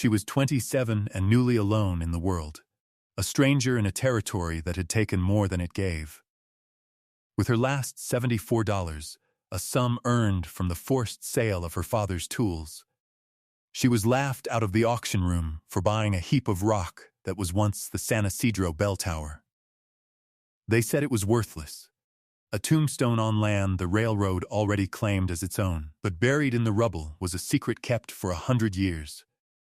She was 27 and newly alone in the world, a stranger in a territory that had taken more than it gave. With her last $74, a sum earned from the forced sale of her father's tools, she was laughed out of the auction room for buying a heap of rock that was once the San Isidro bell tower. They said it was worthless, a tombstone on land the railroad already claimed as its own, but buried in the rubble was a secret kept for 100 years,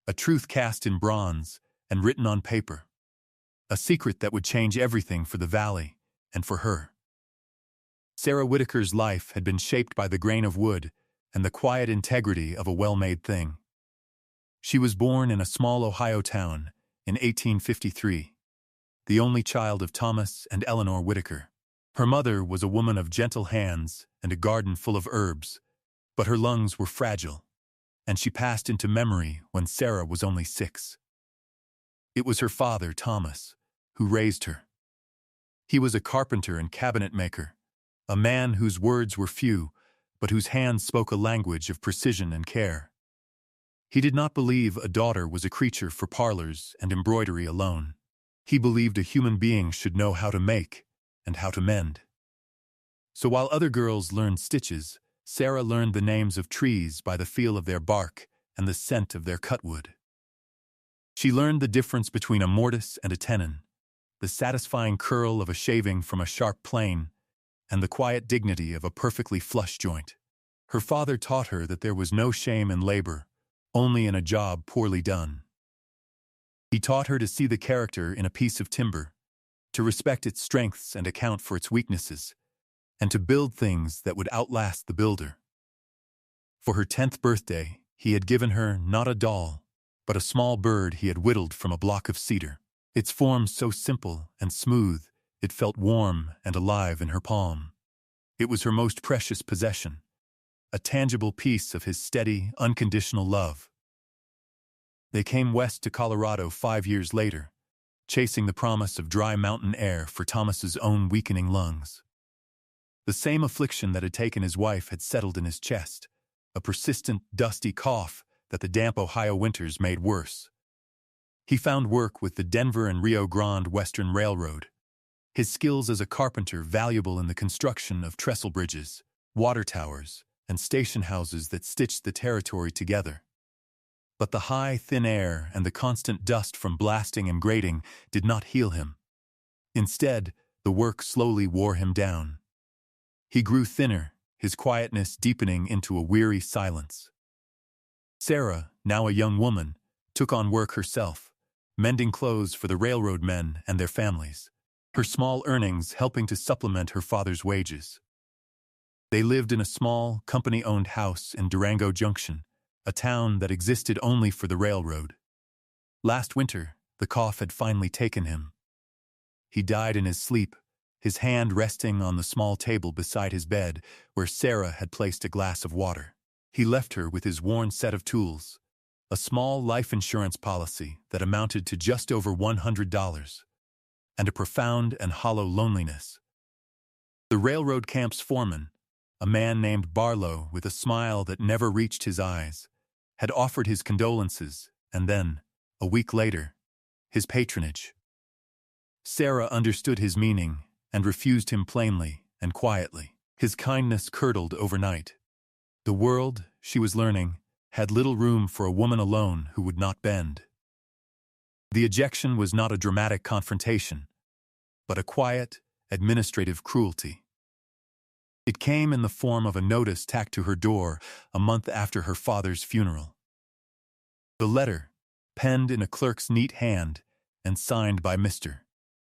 a truth cast in bronze and written on paper, a secret that would change everything for the valley and for her. Sarah Whitaker's life had been shaped by the grain of wood and the quiet integrity of a well-made thing. She was born in a small Ohio town in 1853, the only child of Thomas and Eleanor Whitaker. Her mother was a woman of gentle hands and a garden full of herbs, but her lungs were fragile, and she passed into memory when Sarah was only 6. It was her father, Thomas, who raised her. He was a carpenter and cabinet maker, a man whose words were few, but whose hands spoke a language of precision and care. He did not believe a daughter was a creature for parlors and embroidery alone. He believed a human being should know how to make and how to mend. So while other girls learned stitches, Sarah learned the names of trees by the feel of their bark and the scent of their cutwood. She learned the difference between a mortise and a tenon, the satisfying curl of a shaving from a sharp plane, and the quiet dignity of a perfectly flush joint. Her father taught her that there was no shame in labor, only in a job poorly done. He taught her to see the character in a piece of timber, to respect its strengths and account for its weaknesses, and to build things that would outlast the builder. For her 10th birthday, he had given her not a doll, but a small bird he had whittled from a block of cedar. Its form so simple and smooth, it felt warm and alive in her palm. It was her most precious possession, a tangible piece of his steady, unconditional love. They came west to Colorado 5 years later, chasing the promise of dry mountain air for Thomas's own weakening lungs. The same affliction that had taken his wife had settled in his chest, a persistent, dusty cough that the damp Ohio winters made worse. He found work with the Denver and Rio Grande Western Railroad, his skills as a carpenter valuable in the construction of trestle bridges, water towers, and station houses that stitched the territory together. But the high, thin air and the constant dust from blasting and grating did not heal him. Instead, the work slowly wore him down. He grew thinner, his quietness deepening into a weary silence. Sarah, now a young woman, took on work herself, mending clothes for the railroad men and their families, her small earnings helping to supplement her father's wages. They lived in a small, company-owned house in Durango Junction, a town that existed only for the railroad. Last winter, the cough had finally taken him. He died in his sleep, his hand resting on the small table beside his bed where Sarah had placed a glass of water. He left her with his worn set of tools, a small life insurance policy that amounted to just over $100, and a profound and hollow loneliness. The railroad camp's foreman, a man named Barlow with a smile that never reached his eyes, had offered his condolences and then, a week later, his patronage. Sarah understood his meaning and refused him plainly and quietly. His kindness curdled overnight. The world, she was learning, had little room for a woman alone who would not bend. The ejection was not a dramatic confrontation, but a quiet, administrative cruelty. It came in the form of a notice tacked to her door a month after her father's funeral. The letter, penned in a clerk's neat hand and signed by Mr.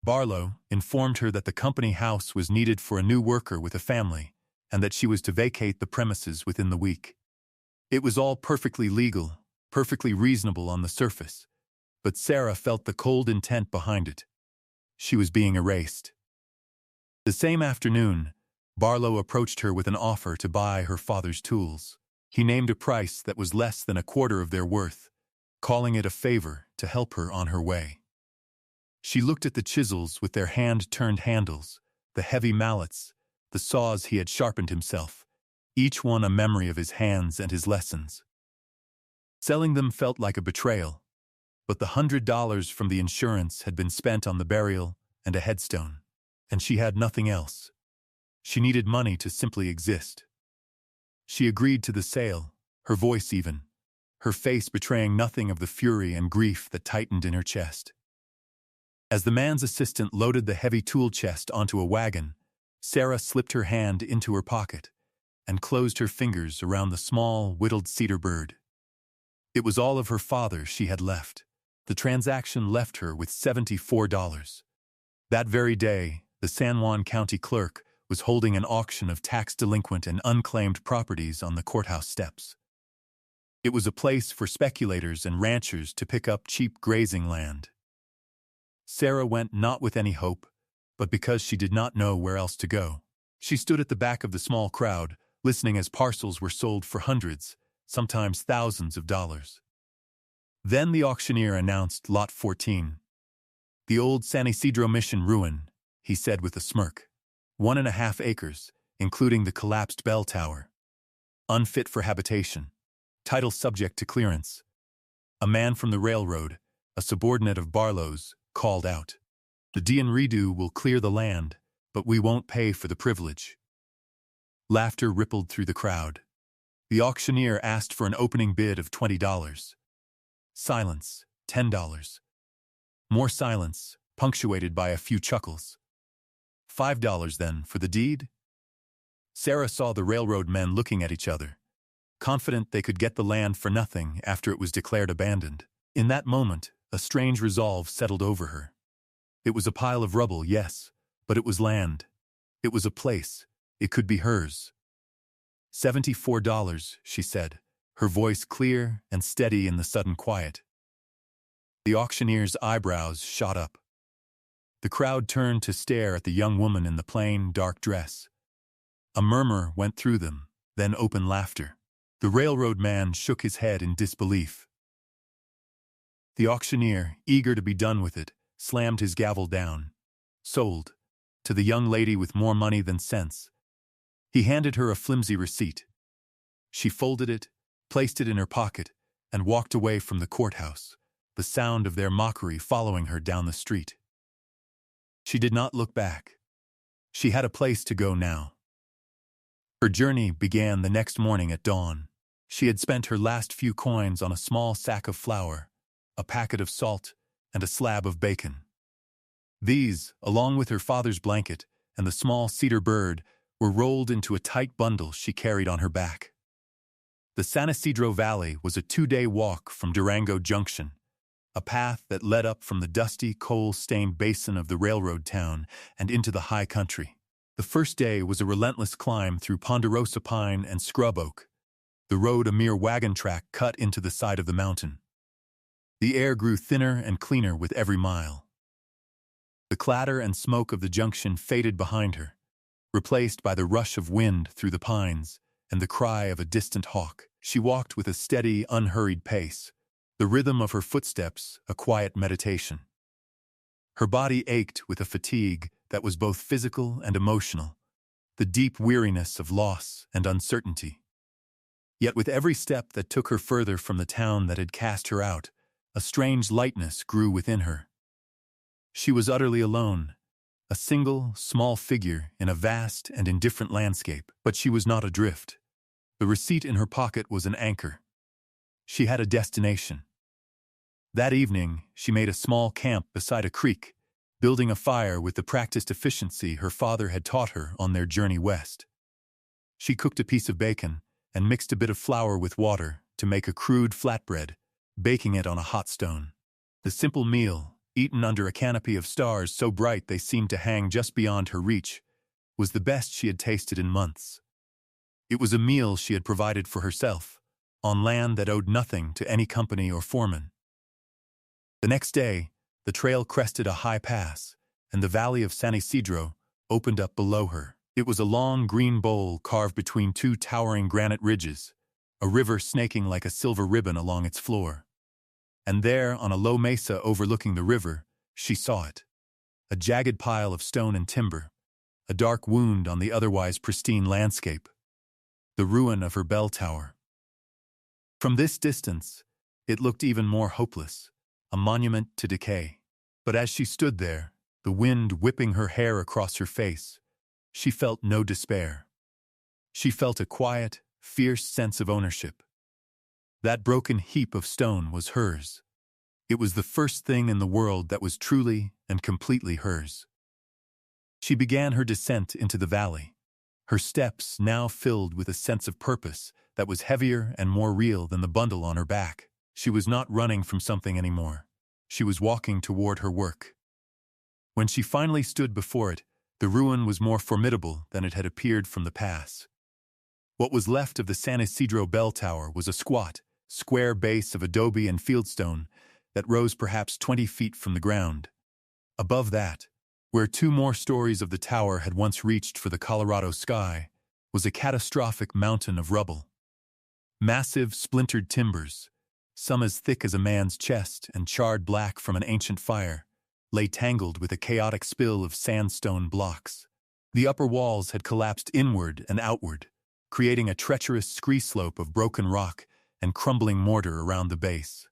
Barlow, informed her that the company house was needed for a new worker with a family and that she was to vacate the premises within the week. It was all perfectly legal, perfectly reasonable on the surface, but Sarah felt the cold intent behind it. She was being erased. The same afternoon, Barlow approached her with an offer to buy her father's tools. He named a price that was less than a quarter of their worth, calling it a favor to help her on her way. She looked at the chisels with their hand-turned handles, the heavy mallets, the saws he had sharpened himself, each one a memory of his hands and his lessons. Selling them felt like a betrayal, But the $100 from the insurance had been spent on the burial and a headstone, and she had nothing else. She needed money to simply exist. She agreed to the sale, her voice even, her face betraying nothing of the fury and grief that tightened in her chest. As the man's assistant loaded the heavy tool chest onto a wagon, Sarah slipped her hand into her pocket and closed her fingers around the small, whittled cedar bird. It was all of her father she had left. The transaction left her with $74. That very day, the San Juan County clerk was holding an auction of tax-delinquent and unclaimed properties on the courthouse steps. It was a place for speculators and ranchers to pick up cheap grazing land. Sarah went not with any hope, but because she did not know where else to go. She stood at the back of the small crowd, listening as parcels were sold for hundreds, sometimes thousands of dollars. Then the auctioneer announced Lot 14. The old San Isidro Mission ruin, he said with a smirk. 1.5 acres, including the collapsed bell tower. Unfit for habitation. Title subject to clearance. A man from the railroad, a subordinate of Barlow's, called out. The Redo will clear the land, but we won't pay for the privilege. Laughter rippled through the crowd. The auctioneer asked for an opening bid of $20. Silence, $10. More silence, punctuated by a few chuckles. $5 then for the deed? Sarah saw the railroad men looking at each other, confident they could get the land for nothing after it was declared abandoned. In that moment, a strange resolve settled over her. It was a pile of rubble, yes, but it was land. It was a place. It could be hers. $74, she said, her voice clear and steady in the sudden quiet. The auctioneer's eyebrows shot up. The crowd turned to stare at the young woman in the plain, dark dress. A murmur went through them, then open laughter. The railroad man shook his head in disbelief. The auctioneer, eager to be done with it, slammed his gavel down. Sold. To the young lady with more money than sense. He handed her a flimsy receipt. She folded it, placed it in her pocket, and walked away from the courthouse, the sound of their mockery following her down the street. She did not look back. She had a place to go now. Her journey began the next morning at dawn. She had spent her last few coins on a small sack of flour, a packet of salt, and a slab of bacon. These, along with her father's blanket and the small cedar bird, were rolled into a tight bundle she carried on her back. The San Isidro Valley was a 2-day walk from Durango Junction, a path that led up from the dusty, coal-stained basin of the railroad town and into the high country. The first day was a relentless climb through ponderosa pine and scrub oak, the road a mere wagon track cut into the side of the mountain. The air grew thinner and cleaner with every mile. The clatter and smoke of the junction faded behind her, replaced by the rush of wind through the pines and the cry of a distant hawk. She walked with a steady, unhurried pace, the rhythm of her footsteps a quiet meditation. Her body ached with a fatigue that was both physical and emotional, the deep weariness of loss and uncertainty. Yet with every step that took her further from the town that had cast her out, a strange lightness grew within her. She was utterly alone, a single, small figure in a vast and indifferent landscape, but she was not adrift. The receipt in her pocket was an anchor. She had a destination. That evening, she made a small camp beside a creek, building a fire with the practiced efficiency her father had taught her on their journey west. She cooked a piece of bacon and mixed a bit of flour with water to make a crude flatbread, baking it on a hot stone. The simple meal, eaten under a canopy of stars so bright they seemed to hang just beyond her reach, was the best she had tasted in months. It was a meal she had provided for herself, on land that owed nothing to any company or foreman. The next day, the trail crested a high pass, and the valley of San Isidro opened up below her. It was a long green bowl carved between two towering granite ridges, a river snaking like a silver ribbon along its floor. And there, on a low mesa overlooking the river, she saw it. A jagged pile of stone and timber, a dark wound on the otherwise pristine landscape. The ruin of her bell tower. From this distance, it looked even more hopeless, a monument to decay. But as she stood there, the wind whipping her hair across her face, she felt no despair. She felt a quiet, fierce sense of ownership. That broken heap of stone was hers. It was the first thing in the world that was truly and completely hers. She began her descent into the valley, her steps now filled with a sense of purpose that was heavier and more real than the bundle on her back. She was not running from something anymore. She was walking toward her work. When she finally stood before it, the ruin was more formidable than it had appeared from the pass. What was left of the San Isidro bell tower was a squat, square base of adobe and fieldstone that rose perhaps 20 feet from the ground. Above that, where 2 more stories of the tower had once reached for the Colorado sky, was a catastrophic mountain of rubble. Massive, splintered timbers, some as thick as a man's chest and charred black from an ancient fire, lay tangled with a chaotic spill of sandstone blocks. The upper walls had collapsed inward and outward, creating a treacherous scree slope of broken rock and crumbling mortar around the base.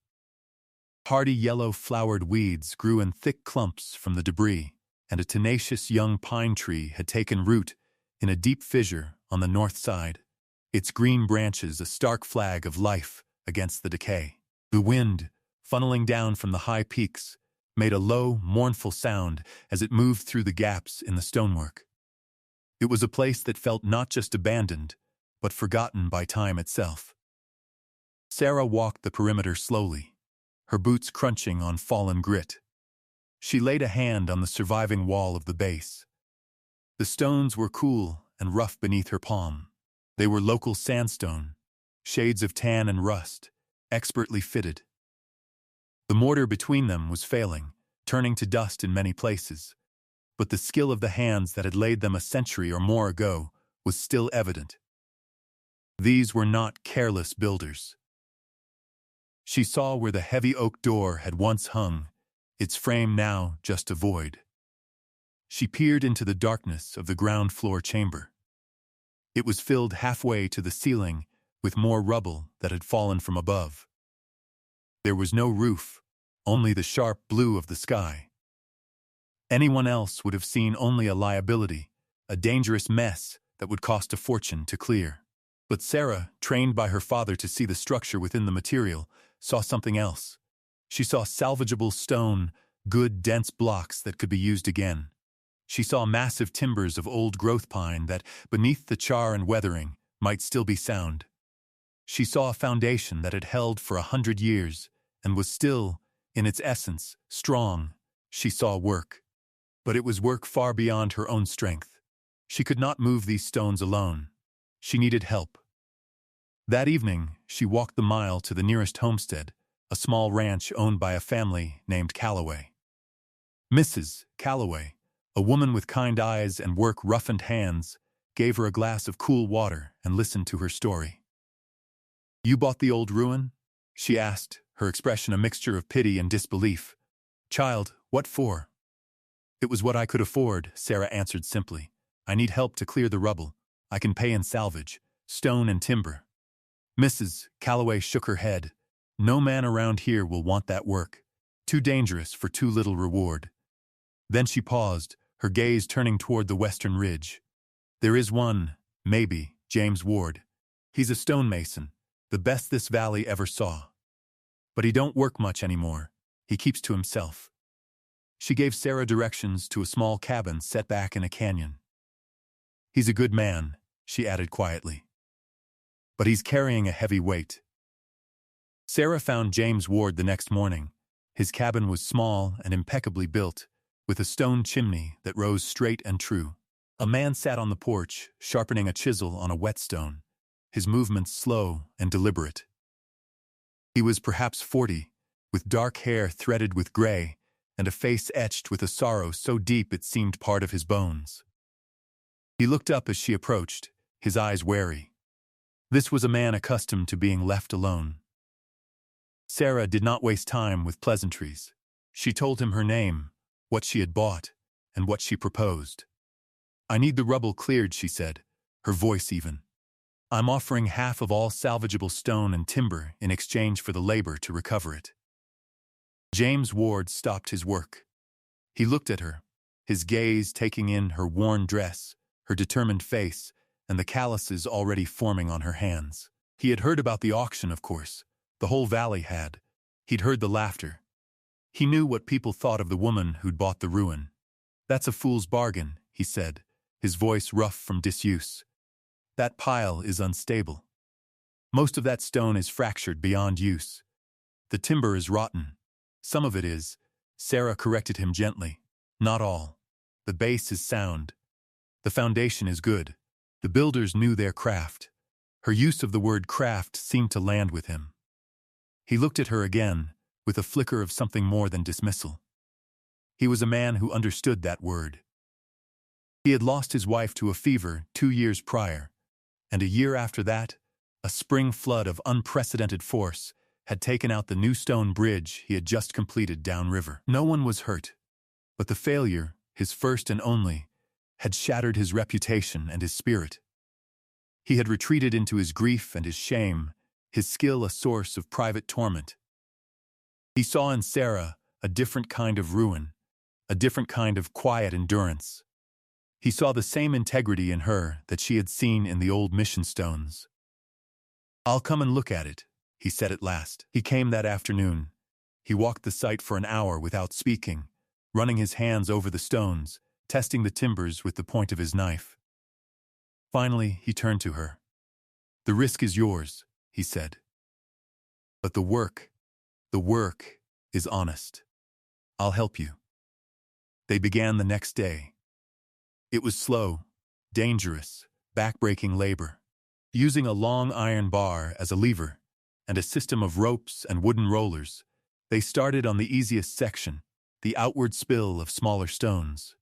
Hardy yellow-flowered weeds grew in thick clumps from the debris, and a tenacious young pine tree had taken root in a deep fissure on the north side, its green branches a stark flag of life against the decay. The wind, funneling down from the high peaks, made a low, mournful sound as it moved through the gaps in the stonework. It was a place that felt not just abandoned, but forgotten by time itself. Sarah walked the perimeter slowly, her boots crunching on fallen grit. She laid a hand on the surviving wall of the base. The stones were cool and rough beneath her palm. They were local sandstone, shades of tan and rust, expertly fitted. The mortar between them was failing, turning to dust in many places, but the skill of the hands that had laid them a century or more ago was still evident. These were not careless builders. She saw where the heavy oak door had once hung, its frame now just a void. She peered into the darkness of the ground floor chamber. It was filled halfway to the ceiling with more rubble that had fallen from above. There was no roof, only the sharp blue of the sky. Anyone else would have seen only a liability, a dangerous mess that would cost a fortune to clear. But Sarah, trained by her father to see the structure within the material, saw something else. She saw salvageable stone, good dense blocks that could be used again. She saw massive timbers of old growth pine that, beneath the char and weathering, might still be sound. She saw a foundation that had held for 100 years and was still, in its essence, strong. She saw work. But it was work far beyond her own strength. She could not move these stones alone. She needed help. That evening, she walked the mile to the nearest homestead, a small ranch owned by a family named Calloway. Mrs. Calloway, a woman with kind eyes and work-roughened hands, gave her a glass of cool water and listened to her story. "You bought the old ruin?" she asked, her expression a mixture of pity and disbelief. "Child, what for?" "It was what I could afford," Sarah answered simply. "I need help to clear the rubble. I can pay in salvage, stone and timber." Mrs. Calloway shook her head. "No man around here will want that work. Too dangerous for too little reward." Then she paused, her gaze turning toward the western ridge. "There is one, maybe, James Ward. He's a stonemason, the best this valley ever saw. But he don't work much anymore. He keeps to himself." She gave Sarah directions to a small cabin set back in a canyon. "He's a good man," she added quietly. "But he's carrying a heavy weight." Sarah found James Ward the next morning. His cabin was small and impeccably built, with a stone chimney that rose straight and true. A man sat on the porch, sharpening a chisel on a whetstone, his movements slow and deliberate. He was perhaps 40, with dark hair threaded with gray, and a face etched with a sorrow so deep it seemed part of his bones. He looked up as she approached, his eyes wary. This was a man accustomed to being left alone. Sarah did not waste time with pleasantries. She told him her name, what she had bought, and what she proposed. "I need the rubble cleared," she said, her voice even. "I'm offering half of all salvageable stone and timber in exchange for the labor to recover it." James Ward stopped his work. He looked at her, his gaze taking in her worn dress, her determined face, and the calluses already forming on her hands. He had heard about the auction, of course. The whole valley had. He'd heard the laughter. He knew what people thought of the woman who'd bought the ruin. "That's a fool's bargain," he said, his voice rough from disuse. "That pile is unstable. Most of that stone is fractured beyond use. The timber is rotten. Some of it is," Sarah corrected him gently. "Not all. The base is sound. The foundation is good. The builders knew their craft." Her use of the word craft seemed to land with him. He looked at her again, with a flicker of something more than dismissal. He was a man who understood that word. He had lost his wife to a fever 2 years prior, and a year after that, a spring flood of unprecedented force had taken out the new stone bridge he had just completed downriver. No one was hurt, but the failure, his first and only, had shattered his reputation and his spirit. He had retreated into his grief and his shame, his skill a source of private torment. He saw in Sarah a different kind of ruin, a different kind of quiet endurance. He saw the same integrity in her that she had seen in the old mission stones. "I'll come and look at it," he said at last. He came that afternoon. He walked the site for an hour without speaking, running his hands over the stones, testing the timbers with the point of his knife. Finally, he turned to her. "The risk is yours," he said. "But the work is honest. I'll help you." They began the next day. It was slow, dangerous, back-breaking labor. Using a long iron bar as a lever and a system of ropes and wooden rollers, they started on the easiest section, the outward spill of smaller stones.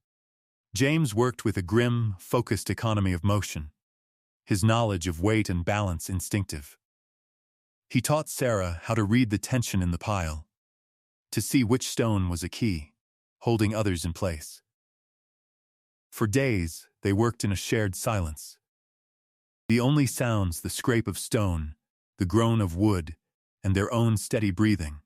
James worked with a grim, focused economy of motion, his knowledge of weight and balance instinctive. He taught Sarah how to read the tension in the pile, to see which stone was a key, holding others in place. For days, they worked in a shared silence. The only sounds the scrape of stone, the groan of wood, and their own steady breathing.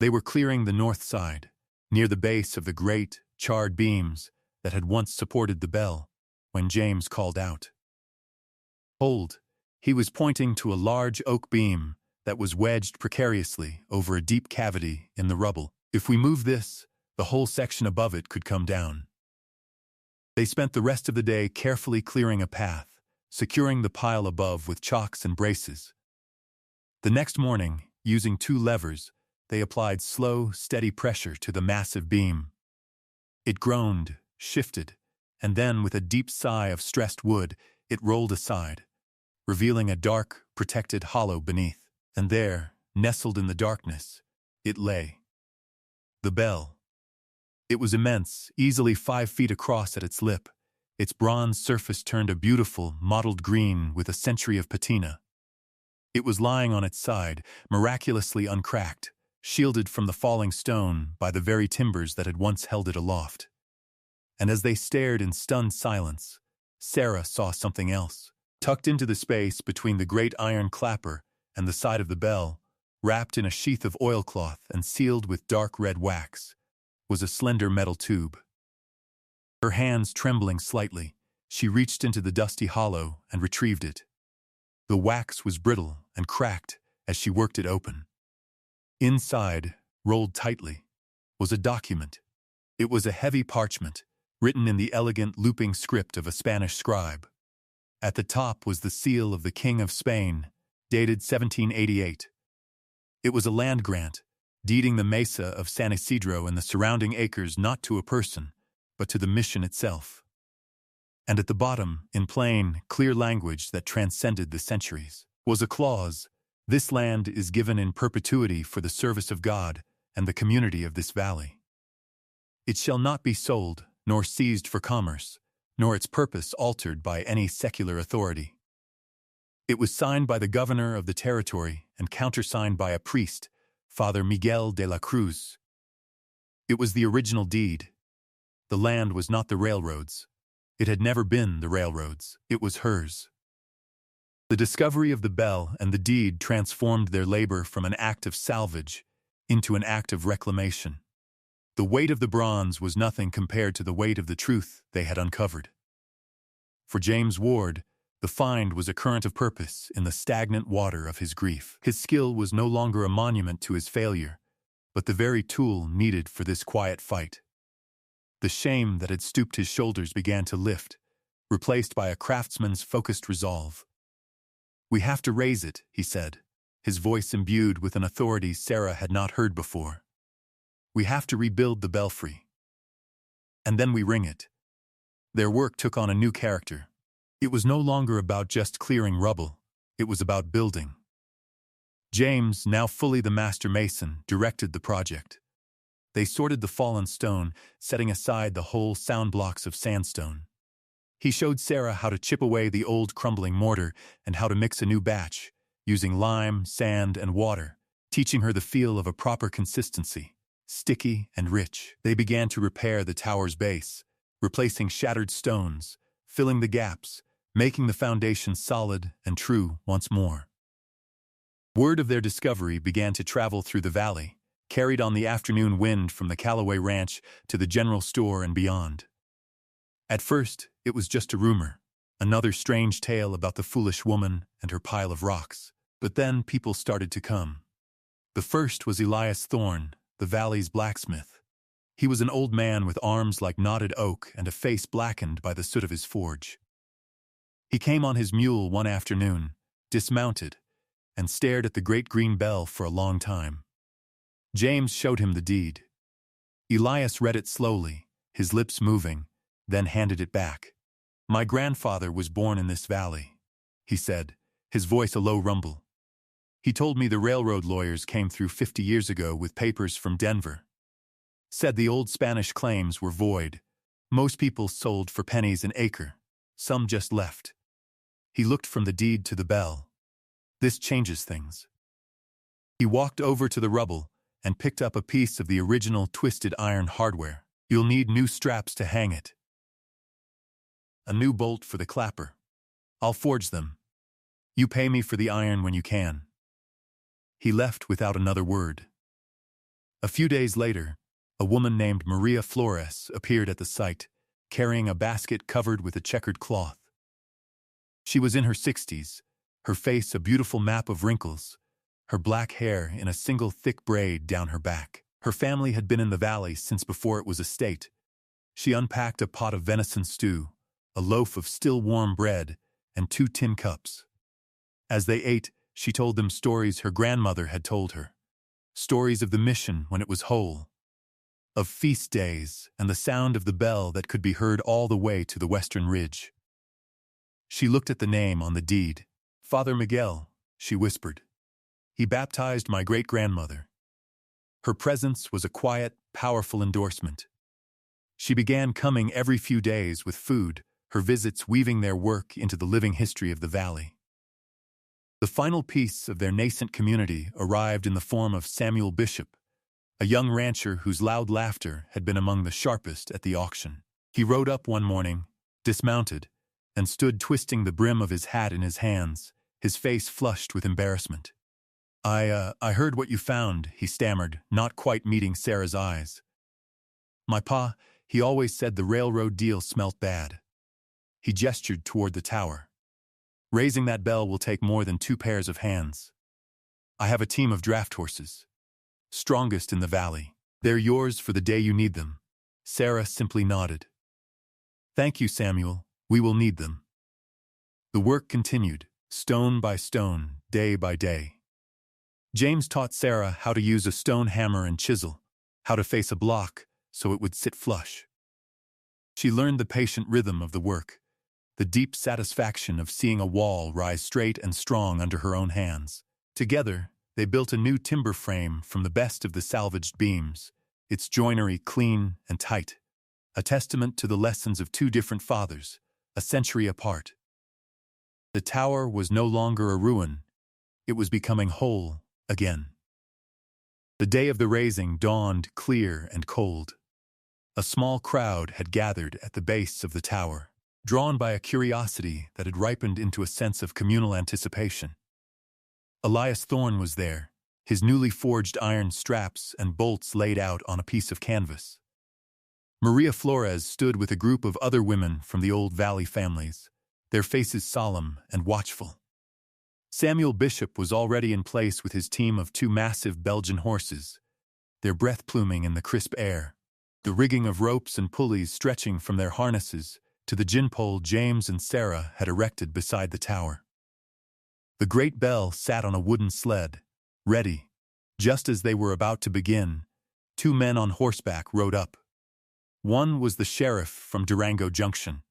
They were clearing the north side, near the base of the great, charred beams that had once supported the bell, when James called out. "Hold!" He was pointing to a large oak beam that was wedged precariously over a deep cavity in the rubble. "If we move this, the whole section above it could come down." They spent the rest of the day carefully clearing a path, securing the pile above with chocks and braces. The next morning, using 2 levers, they applied slow, steady pressure to the massive beam. It groaned, shifted, and then, with a deep sigh of stressed wood, it rolled aside, revealing a dark, protected hollow beneath. And there, nestled in the darkness, it lay. The bell. It was immense, easily 5 feet across at its lip, its bronze surface turned a beautiful, mottled green with a century of patina. It was lying on its side, miraculously uncracked, shielded from the falling stone by the very timbers that had once held it aloft. And as they stared in stunned silence, Sarah saw something else. Tucked into the space between the great iron clapper and the side of the bell, wrapped in a sheath of oilcloth and sealed with dark red wax, was a slender metal tube. Her hands trembling slightly, she reached into the dusty hollow and retrieved it. The wax was brittle and cracked as she worked it open. Inside, rolled tightly, was a document. It was a heavy parchment, written in the elegant looping script of a Spanish scribe. At the top was the seal of the King of Spain, dated 1788. It was a land grant, deeding the mesa of San Isidro and the surrounding acres not to a person, but to the mission itself. And at the bottom, in plain, clear language that transcended the centuries, was a clause: "This land is given in perpetuity for the service of God and the community of this valley. It shall not be sold, nor seized for commerce, nor its purpose altered by any secular authority." It was signed by the governor of the territory and countersigned by a priest, Father Miguel de la Cruz. It was the original deed. The land was not the railroads. It had never been the railroads. It was hers. The discovery of the bell and the deed transformed their labor from an act of salvage into an act of reclamation. The weight of the bronze was nothing compared to the weight of the truth they had uncovered. For James Ward, the find was a current of purpose in the stagnant water of his grief. His skill was no longer a monument to his failure, but the very tool needed for this quiet fight. The shame that had stooped his shoulders began to lift, replaced by a craftsman's focused resolve. "We have to raise it," he said, his voice imbued with an authority Sarah had not heard before. "We have to rebuild the belfry. And then we ring it." Their work took on a new character. It was no longer about just clearing rubble, it was about building. James, now fully the master mason, directed the project. They sorted the fallen stone, setting aside the whole sound blocks of sandstone. He showed Sarah how to chip away the old crumbling mortar and how to mix a new batch, using lime, sand, and water, teaching her the feel of a proper consistency, sticky and rich. They began to repair the tower's base, replacing shattered stones, filling the gaps, making the foundation solid and true once more. Word of their discovery began to travel through the valley, carried on the afternoon wind from the Callaway Ranch to the general store and beyond. At first, it was just a rumor, another strange tale about the foolish woman and her pile of rocks. But then people started to come. The first was Elias Thorne, the valley's blacksmith. He was an old man with arms like knotted oak and a face blackened by the soot of his forge. He came on his mule one afternoon, dismounted, and stared at the great green bell for a long time. James showed him the deed. Elias read it slowly, his lips moving, then handed it back. "My grandfather was born in this valley," he said, his voice a low rumble. "He told me the railroad lawyers came through 50 years ago with papers from Denver. Said the old Spanish claims were void. Most people sold for pennies an acre. Some just left." He looked from the deed to the bell. "This changes things." He walked over to the rubble and picked up a piece of the original twisted iron hardware. "You'll need new straps to hang it. A new bolt for the clapper. I'll forge them. You pay me for the iron when you can." He left without another word. A few days later, a woman named Maria Flores appeared at the site, carrying a basket covered with a checkered cloth. She was in her 60s, her face a beautiful map of wrinkles, her black hair in a single thick braid down her back. Her family had been in the valley since before it was a state. She unpacked a pot of venison stew, a loaf of still warm bread, and 2 tin cups. As they ate, she told them stories her grandmother had told her. Stories of the mission when it was whole, of feast days and the sound of the bell that could be heard all the way to the western ridge. She looked at the name on the deed. "Father Miguel," she whispered. "He baptized my great-grandmother." Her presence was a quiet, powerful endorsement. She began coming every few days with food, her visits weaving their work into the living history of the valley. The final piece of their nascent community arrived in the form of Samuel Bishop, a young rancher whose loud laughter had been among the sharpest at the auction. He rode up one morning, dismounted, and stood twisting the brim of his hat in his hands, his face flushed with embarrassment. I heard what you found," he stammered, not quite meeting Sarah's eyes. "My pa, he always said the railroad deal smelt bad." He gestured toward the tower. "Raising that bell will take more than 2 pairs of hands. I have a team of draft horses. Strongest in the valley. They're yours for the day you need them." Sarah simply nodded. "Thank you, Samuel. We will need them." The work continued, stone by stone, day by day. James taught Sarah how to use a stone hammer and chisel, how to face a block so it would sit flush. She learned the patient rhythm of the work, the deep satisfaction of seeing a wall rise straight and strong under her own hands. Together, they built a new timber frame from the best of the salvaged beams, its joinery clean and tight, a testament to the lessons of 2 different fathers, a century apart. The tower was no longer a ruin, it was becoming whole again. The day of the raising dawned clear and cold. A small crowd had gathered at the base of the tower, drawn by a curiosity that had ripened into a sense of communal anticipation. Elias Thorne was there, his newly forged iron straps and bolts laid out on a piece of canvas. Maria Flores stood with a group of other women from the old valley families, their faces solemn and watchful. Samuel Bishop was already in place with his team of 2 massive Belgian horses, their breath pluming in the crisp air, the rigging of ropes and pulleys stretching from their harnesses to the gin pole James and Sarah had erected beside the tower. The great bell sat on a wooden sled, ready. Just as they were about to begin, 2 men on horseback rode up. One was the sheriff from Durango Junction.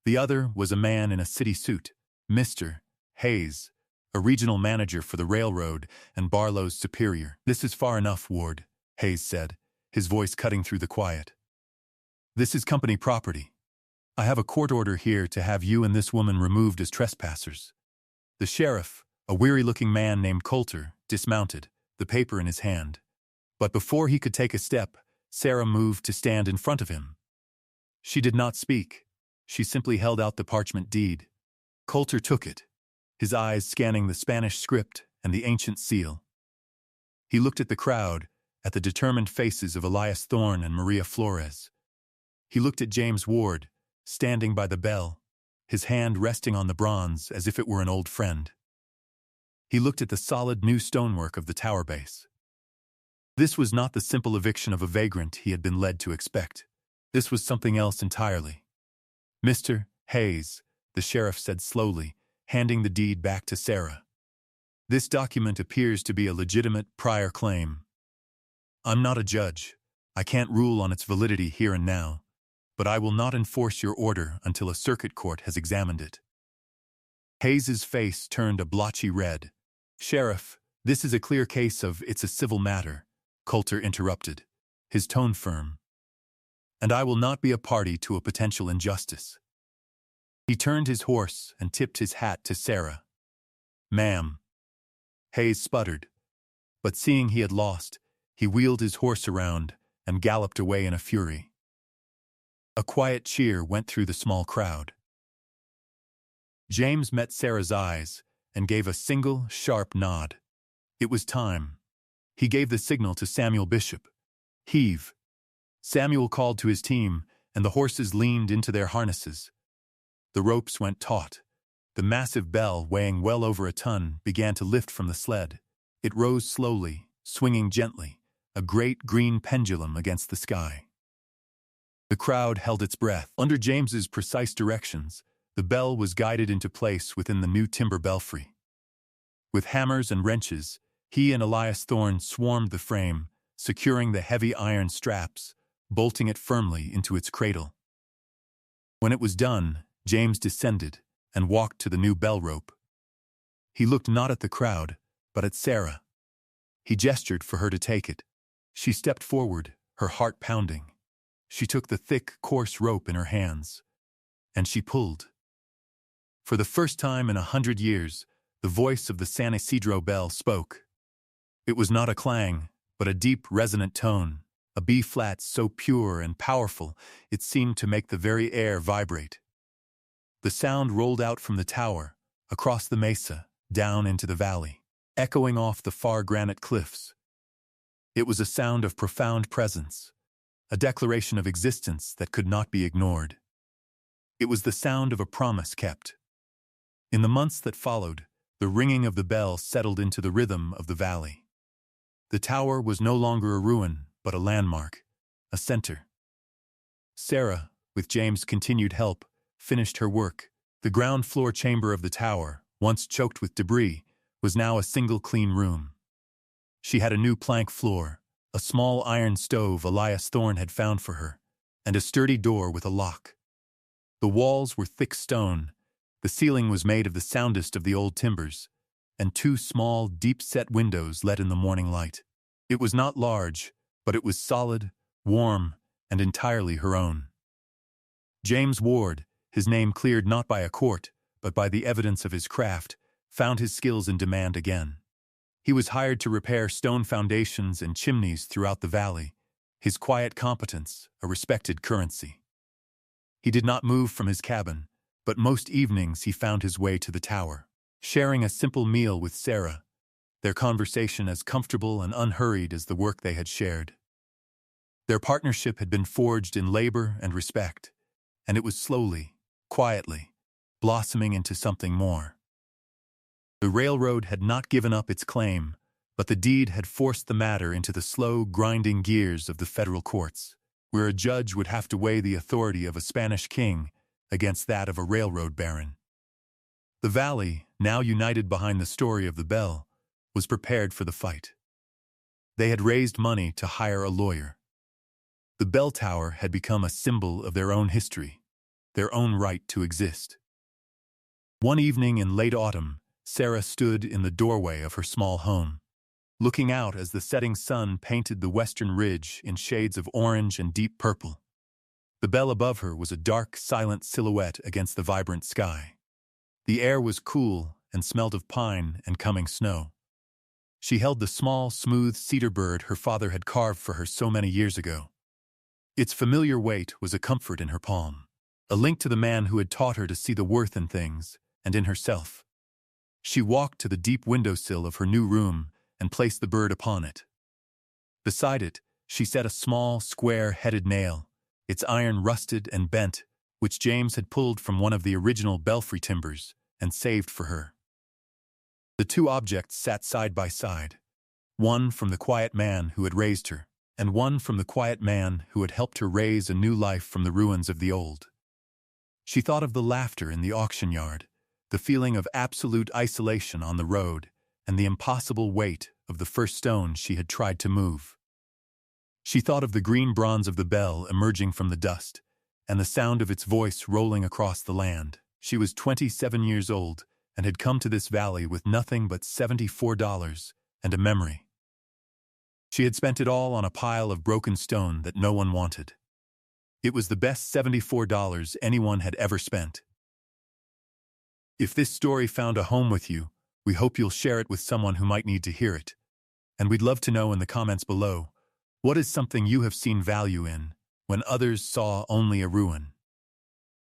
The other was a man in a city suit, Mr. Hayes, a regional manager for the railroad and Barlow's superior. "This is far enough, Ward," Hayes said, his voice cutting through the quiet. "This is company property. I have a court order here to have you and this woman removed as trespassers." The sheriff, a weary-looking man named Coulter, dismounted, the paper in his hand. But before he could take a step, Sarah moved to stand in front of him. She did not speak. She simply held out the parchment deed. Coulter took it, his eyes scanning the Spanish script and the ancient seal. He looked at the crowd, at the determined faces of Elias Thorne and Maria Flores. He looked at James Ward, standing by the bell, his hand resting on the bronze as if it were an old friend. He looked at the solid new stonework of the tower base. This was not the simple eviction of a vagrant he had been led to expect. This was something else entirely. "Mr. Hayes," the sheriff said slowly, handing the deed back to Sarah. "This document appears to be a legitimate prior claim. I'm not a judge. I can't rule on its validity here and now, but I will not enforce your order until a circuit court has examined it." Hayes's face turned a blotchy red. "Sheriff, this is a clear case of it's a civil matter," Coulter interrupted, his tone firm. "And I will not be a party to a potential injustice." He turned his horse and tipped his hat to Sarah. "Ma'am." Hayes sputtered, but seeing he had lost, he wheeled his horse around and galloped away in a fury. A quiet cheer went through the small crowd. James met Sarah's eyes and gave a single, sharp nod. It was time. He gave the signal to Samuel Bishop. "Heave." Samuel called to his team, and the horses leaned into their harnesses. The ropes went taut. The massive bell, weighing well over a ton, began to lift from the sled. It rose slowly, swinging gently, a great green pendulum against the sky. The crowd held its breath. Under James's precise directions, the bell was guided into place within the new timber belfry. With hammers and wrenches, he and Elias Thorne swarmed the frame, securing the heavy iron straps, bolting it firmly into its cradle. When it was done, James descended and walked to the new bell rope. He looked not at the crowd, but at Sarah. He gestured for her to take it. She stepped forward, her heart pounding. She took the thick, coarse rope in her hands, and she pulled. For the first time in 100 years, the voice of the San Isidro bell spoke. It was not a clang, but a deep, resonant tone, a B-flat so pure and powerful it seemed to make the very air vibrate. The sound rolled out from the tower, across the mesa, down into the valley, echoing off the far granite cliffs. It was a sound of profound presence, a declaration of existence that could not be ignored. It was the sound of a promise kept. In the months that followed, the ringing of the bell settled into the rhythm of the valley. The tower was no longer a ruin, but a landmark, a center. Sarah, with James' continued help, finished her work. The ground floor chamber of the tower, once choked with debris, was now a single clean room. She had a new plank floor, a small iron stove Elias Thorne had found for her, and a sturdy door with a lock. The walls were thick stone, the ceiling was made of the soundest of the old timbers, and 2 small, deep-set windows let in the morning light. It was not large, but it was solid, warm, and entirely her own. James Ward, his name cleared not by a court, but by the evidence of his craft, found his skills in demand again. He was hired to repair stone foundations and chimneys throughout the valley, his quiet competence a respected currency. He did not move from his cabin, but most evenings he found his way to the tower. Sharing a simple meal with Sarah, their conversation as comfortable and unhurried as the work they had shared. Their partnership had been forged in labor and respect, and it was slowly, quietly, blossoming into something more. The railroad had not given up its claim, but the deed had forced the matter into the slow, grinding gears of the federal courts, where a judge would have to weigh the authority of a Spanish king against that of a railroad baron. The valley, now united behind the story of the bell, was prepared for the fight. They had raised money to hire a lawyer. The bell tower had become a symbol of their own history, their own right to exist. One evening in late autumn, Sarah stood in the doorway of her small home, looking out as the setting sun painted the western ridge in shades of orange and deep purple. The bell above her was a dark, silent silhouette against the vibrant sky. The air was cool and smelled of pine and coming snow. She held the small, smooth cedar bird her father had carved for her so many years ago. Its familiar weight was a comfort in her palm, a link to the man who had taught her to see the worth in things and in herself. She walked to the deep windowsill of her new room and placed the bird upon it. Beside it, she set a small, square-headed nail, its iron rusted and bent, which James had pulled from one of the original belfry timbers and saved for her. The two objects sat side by side, one from the quiet man who had raised her, and one from the quiet man who had helped her raise a new life from the ruins of the old. She thought of the laughter in the auction yard, the feeling of absolute isolation on the road, and the impossible weight of the first stone she had tried to move. She thought of the green bronze of the bell emerging from the dust, and the sound of its voice rolling across the land. She was 27 years old and had come to this valley with nothing but $74 and a memory. She had spent it all on a pile of broken stone that no one wanted. It was the best $74 anyone had ever spent. If this story found a home with you, we hope you'll share it with someone who might need to hear it. And we'd love to know in the comments below, what is something you have seen value in when others saw only a ruin?